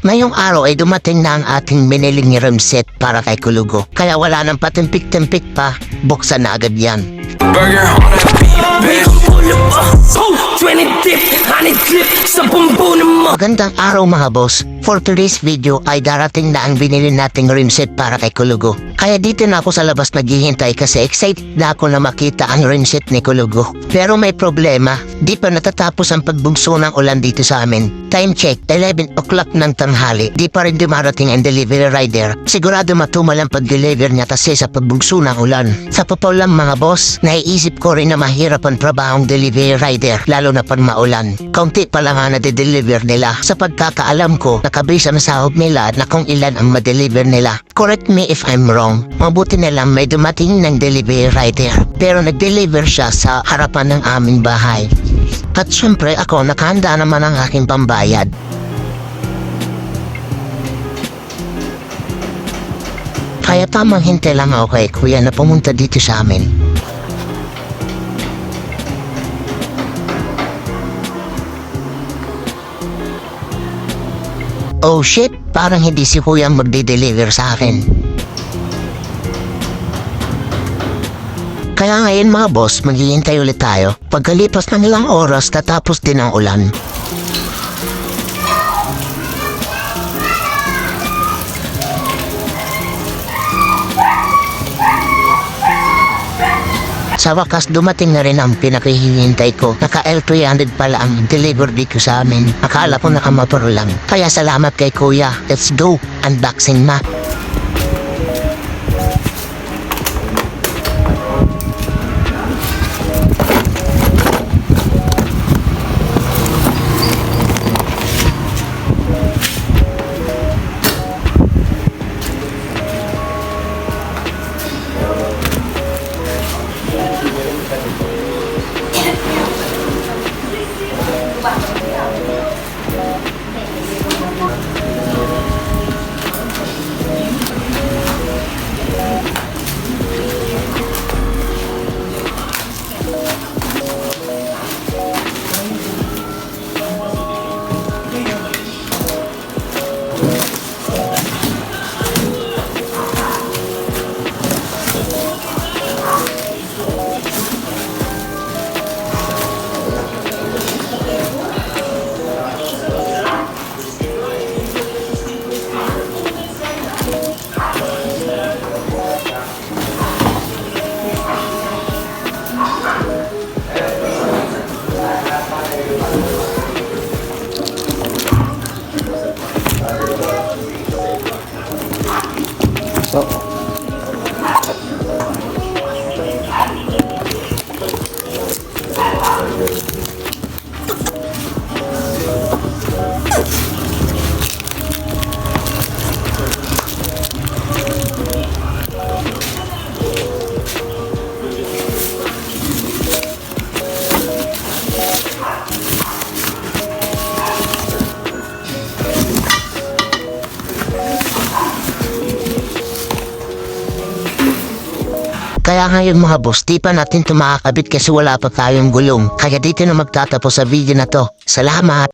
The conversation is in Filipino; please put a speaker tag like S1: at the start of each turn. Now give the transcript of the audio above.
S1: Ngayong araw ay dumating na ang ating biniling rim set para kay Kulugo. Kaya wala nang patimpik-timpik pa, buksan na agad yan.
S2: Burger on that beat, bitch.
S3: Pull up, 20 dip, honey clip, sa bumbu mo.
S1: Magandang araw mga boss. For today's video ay darating na ang binili nating rim set para kay Kulugo. Kaya dito na ako sa labas naghihintay kasi excited na ako na makita ang rim set ni Kulugo. Pero may problema, di pa natatapos ang pagbugso ng ulan dito sa amin. Time check, 11 o'clock ng tanghali. Di pa rin dumarating ang delivery rider. Sigurado matumal ang pag-deliver niya kasi sa pagbugso ng ulan. Sa totoo lang mga boss, naiisip ko rin na mahirap ang trabahong delivery rider lalo na pag maulan. Kaunti pa lang nga na-deliver nila. Sa pagkakaalam ko, nakabisa na sahod nila na kung ilan ang ma-deliver nila. Correct me if I'm wrong. Mabuti na lang may dumating ng delivery rider. Pero nag-deliver siya sa harapan ng aming bahay. At syempre ako nakahanda naman ang aking pambayad. Kaya tamang hintay lang ako kay kuya na pumunta dito sa amin. Oh shit, parang hindi si kuya magde-deliver sa akin. Kaya ngayon mga boss, maghihintay ulit tayo. Pagkalipas ng ilang oras, tatapos din ang ulan. Sa wakas, dumating na rin ang pinakihihintay ko. Naka L300 pala ang delivery ko sa amin. Akala ko nakamotor lang. Kaya salamat kay kuya. Let's go, unboxing na. Kaya ngayon mga boss, di pa natin ito makakabit kasi wala pa tayong gulong. Kaya dito na magtatapos sa video na to. Salamat!